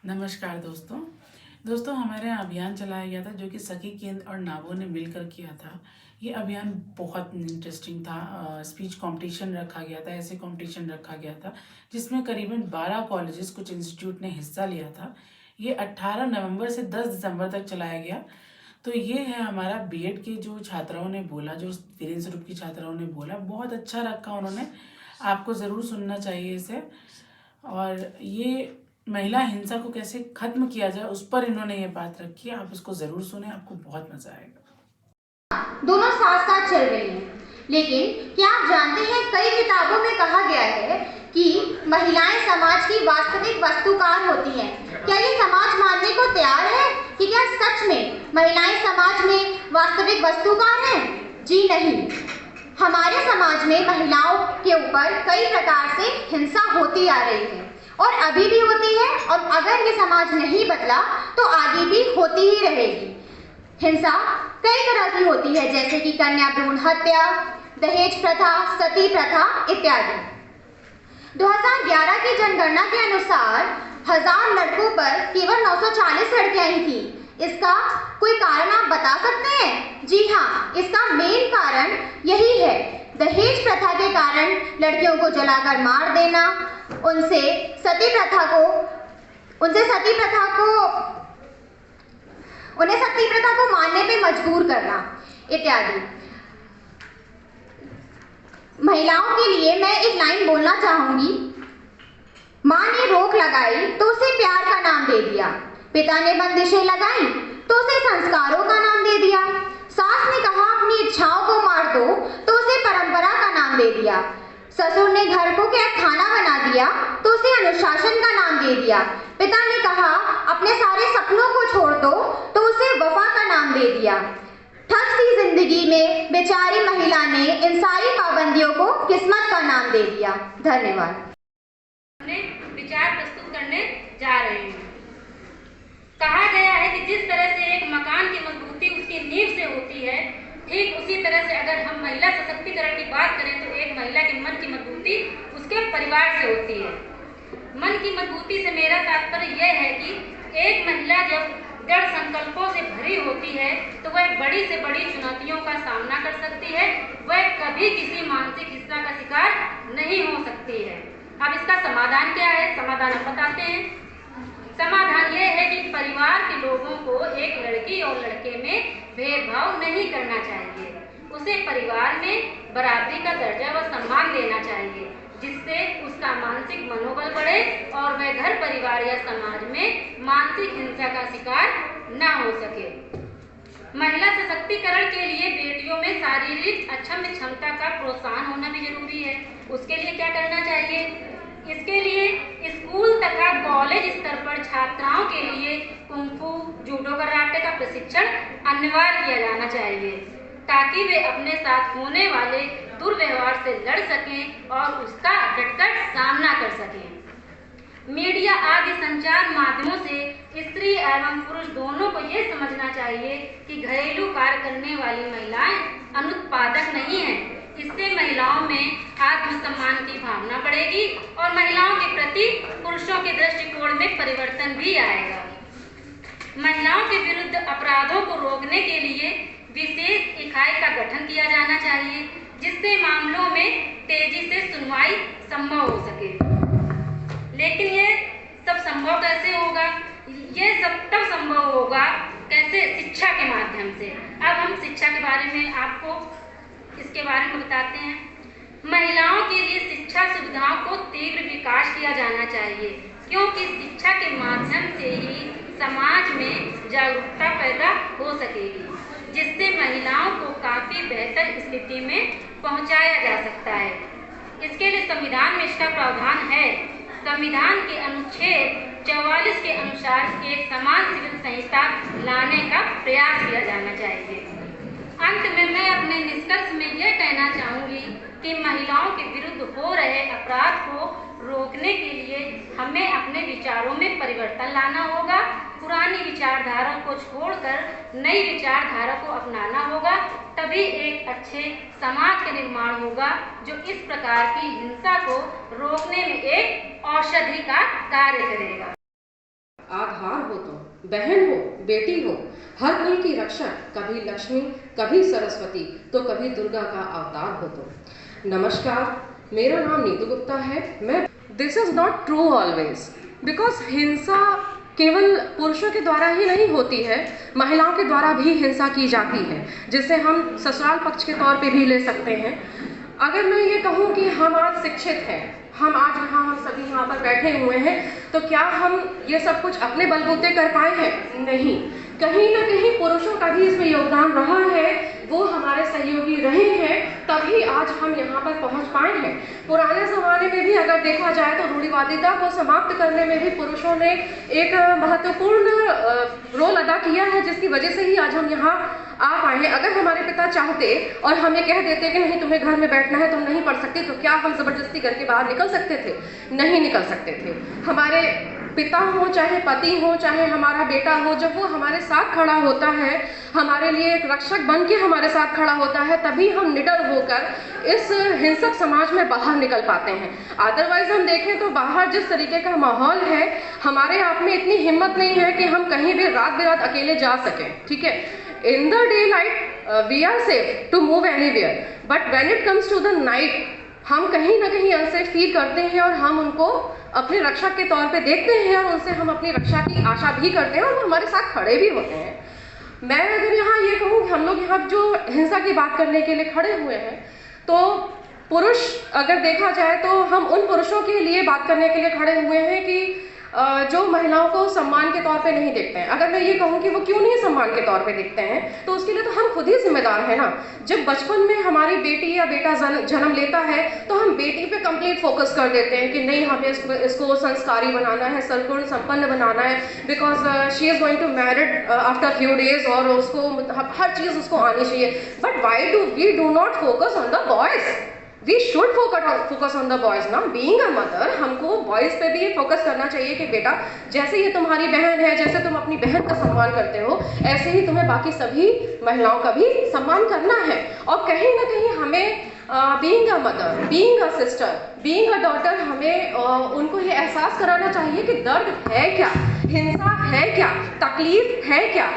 नमस्कार दोस्तों हमारे यहाँ अभियान चलाया गया था जो कि सखी केंद्र और नावो ने मिलकर किया था। ये अभियान बहुत इंटरेस्टिंग था। स्पीच कंपटीशन रखा गया था, ऐसे कंपटीशन रखा गया था जिसमें करीबन 12 कॉलेजेस, कुछ इंस्टीट्यूट ने हिस्सा लिया था। ये 18 नवंबर से 10 दिसंबर तक चलाया गया। तो ये है हमारा बीएड के जो छात्राओं ने बोला, जो वीरेंद्र स्वरूप की छात्राओं ने बोला, बहुत अच्छा रखा उन्होंने। आपको ज़रूर सुनना चाहिए इसे। और ये महिला हिंसा को कैसे खत्म किया जाए उस पर इन्होंने ये बात रखी है। आप इसको जरूर सुने, आपको बहुत मजा आएगा। दोनों साथ साथ चल रही हैं, लेकिन क्या आप जानते हैं कई किताबों में कहा गया है कि महिलाएं समाज की वास्तविक वस्तुकार होती हैं। क्या ये समाज मानने को तैयार है कि क्या सच में महिलाएं समाज में वास्तविक वस्तुकार हैं? जी नहीं। हमारे समाज में महिलाओं के ऊपर कई प्रकार से हिंसा होती आ रही है और अभी भी होती है, और अगर ये समाज नहीं बदला तो आगे भी होती ही रहेगी। हिंसा कई तरह की होती है, जैसे कि कन्या भ्रूण हत्या, दहेज प्रथा, सती प्रथा इत्यादि। 2011 की जनगणना के अनुसार 1000 लड़कों पर केवल 940 लड़कियां ही थी। इसका कोई कारण आप बता सकते हैं? जी हाँ, इसका मेन कारण यही है, दहेज प्रथा के कारण लड़कियों को जलाकर मार देना, उन्हें सती प्रथा को मानने पे मजबूर करना इत्यादि। महिलाओं के लिए मैं एक लाइन बोलना चाहूंगी। माँ ने रोक लगाई तो उसे प्यार का नाम दे दिया, पिता ने बंदिशें लगाई तो उसे संस्कारों का नाम दे दिया, सास ने कहा अपनी इच्छाओं को मार दो तो उसे परंपरा का नाम दे दिया, ससुर ने घर को क्या खाना बना दिया तो उसे अनुशासन का नाम दे दिया, पिता ने कहा अपने सारे सपनों को छोड़ दो तो उसे वफा का नाम दे दिया। ठग सी जिंदगी में बेचारी महिला ने इन सारी पाबंदियों को किस्मत का नाम दे दिया। धन्यवाद। विचार प्रस्तुत करने जा रहे हैं। कहा गया है कि जिस तरह से एक मकान की मजबूती उसकी नींव से होती है, ठीक उसी तरह से अगर हम महिला सशक्तिकरण की बात करें तो एक महिला के मन की मजबूती उसके परिवार से होती है। मन की मजबूती से मेरा तात्पर्य यह है कि एक महिला जब दृढ़ संकल्पों से भरी होती है तो वह बड़ी से बड़ी चुनौतियों का सामना कर सकती है, वह कभी किसी मानसिक हिंसा का शिकार नहीं हो सकती है। अब इसका समाधान क्या है? समाधान हम बताते हैं। समाधान यह है कि परिवार के लोगों को एक लड़की और लड़के में भेदभाव नहीं करना चाहिए, उसे परिवार में बराबरी का दर्जा व सम्मान देना चाहिए, जिससे उसका मानसिक मनोबल बढ़े और वह घर परिवार या समाज में मानसिक हिंसा का शिकार न हो सके। महिला सशक्तिकरण के लिए बेटियों में शारीरिक अक्षम क्षमता का प्रोत्साहन होना भी जरूरी है। उसके लिए क्या करना चाहिए? इसके लिए स्कूल तथा कॉलेज स्तर पर छात्राओं के लिए कुंफू, जूडो, कराटे का प्रशिक्षण अनिवार्य किया जाना चाहिए, ताकि वे अपने साथ होने वाले दुर्व्यवहार से लड़ सकें और उसका डटकर सामना कर सकें। मीडिया आदि संचार माध्यमों से स्त्री एवं पुरुष दोनों को यह समझना चाहिए कि घरेलू कार्य करने वाली महिलाएं अनुत्पादक नहीं हैं। इससे महिलाओं में आत्मसम्मान की भावना बढ़ेगी और महिलाओं के प्रति पुरुषों के दृष्टिकोण में परिवर्तन भी आएगा। महिलाओं के विरुद्ध अपराधों को रोकने के लिए विशेष इकाई का गठन किया जाना चाहिए, जिससे मामलों में तेजी से सुनवाई संभव हो सके। लेकिन ये सब संभव कैसे होगा? ये सब तब संभव होगा कैसे? शिक्षा के माध्यम से। अब हम शिक्षा के बारे में आपको इसके बारे में बताते हैं। महिलाओं के लिए शिक्षा सुविधाओं को तीव्र विकास किया जाना चाहिए, क्योंकि शिक्षा के माध्यम से ही समाज में जागरूकता पैदा हो सकेगी, जिससे महिलाओं को काफी बेहतर स्थिति में पहुंचाया जा सकता है। इसके लिए संविधान में इसका प्रावधान है। संविधान के अनुच्छेद 44 के अनुसार एक समान सिविल संहिता लाने का प्रयास किया जाना चाहिए। अंत में मैं अपने निष्कर्ष में यह कहना चाहूँगी कि महिलाओं के विरुद्ध हो रहे अपराध को रोकने के लिए हमें अपने विचारों में परिवर्तन लाना होगा। पुरानी विचारधारा को छोड़कर नई विचारधारा को अपनाना होगा, तभी एक अच्छे समाज का निर्माण होगा जो इस प्रकार की हिंसा को रोकने में एक औषधि का कार्य करेगा। बहन हो, बेटी हो, हर कुल की रक्षक, कभी लक्ष्मी, कभी सरस्वती तो कभी दुर्गा का अवतार हो तुम। नमस्कार, मेरा नाम नीतू गुप्ता है। मैं this is not true always, because हिंसा केवल पुरुषों के द्वारा ही नहीं होती है, महिलाओं के द्वारा भी हिंसा की जाती है, जिसे हम ससुराल पक्ष के तौर पे भी ले सकते हैं। अगर मैं ये कहूँ कि हम आज शिक्षित हैं, हम आज हम सभी यहाँ पर बैठे हुए हैं, तो क्या हम ये सब कुछ अपने बलबूते कर पाए हैं? नहीं, कहीं ना कहीं पुरुषों का भी इसमें योगदान रहा है, वो हमारे सहयोगी रहे हैं, तभी आज हम यहाँ पर पहुँच पाए हैं। पुराने ज़माने में भी अगर देखा जाए तो रूढ़िवादिता को समाप्त करने में भी पुरुषों ने एक महत्वपूर्ण रोल अदा किया है, जिसकी वजह से ही आज हम यहाँ आ पाए हैं। अगर हमारे पिता चाहते और हमें कह देते कि नहीं तुम्हें घर में बैठना है, तुम नहीं पढ़ सकती, तो क्या हम ज़बरदस्ती घर के बाहर निकल सकते थे? नहीं निकल सकते थे। हमारे पिता हो, चाहे पति हो, चाहे हमारा बेटा हो, जब वो हमारे साथ खड़ा होता है, हमारे लिए एक रक्षक बन के हमारे साथ खड़ा होता है, तभी हम निडर होकर इस हिंसक समाज में बाहर निकल पाते हैं। अदरवाइज हम देखें तो बाहर जिस तरीके का माहौल है, हमारे आप में इतनी हिम्मत नहीं है कि हम कहीं भी रात बिरात अकेले जा सकें। ठीक है, in the daylight we are safe to move anywhere, but when it comes to the night हम कहीं ना कहीं अनसेफ फील करते हैं और हम उनको अपने रक्षक के तौर पे देखते हैं और उनसे हम अपनी रक्षा की आशा भी करते हैं और वो हमारे साथ खड़े भी होते हैं। मैं अगर यहाँ ये कहूँ कि हम लोग यहाँ जो हिंसा की बात करने के लिए खड़े हुए हैं, तो पुरुष अगर देखा जाए तो हम उन पुरुषों के लिए बात करने के लिए खड़े हुए हैं कि जो महिलाओं को सम्मान के तौर पे नहीं देखते हैं। अगर मैं ये कहूँ कि वो क्यों नहीं सम्मान के तौर पे देखते हैं, तो उसके लिए तो हम खुद ही जिम्मेदार हैं ना। जब बचपन में हमारी बेटी या बेटा जन्म लेता है, तो हम बेटी पे कंप्लीट फोकस कर देते हैं कि नहीं, हमें इसको संस्कारी बनाना है, सद्गुण संपन्न बनाना है, because she is going to married after few days और उसको हर चीज़ उसको आनी चाहिए। But why do we do not focus on the boys? We should focus on the boys ना। बीइंग अ मदर, हमको बॉयज़ पे भी फोकस करना चाहिए कि बेटा, जैसे ये तुम्हारी बहन है, जैसे तुम अपनी बहन का सम्मान करते हो, ऐसे ही तुम्हें बाकी सभी महिलाओं का भी सम्मान करना है। और कहीं ना कहीं हमें being a mother, being a sister, being a daughter, हमें उनको ये एहसास कराना चाहिए कि दर्द है क्या, हिंसा है क्या, तकलीफ है क्या।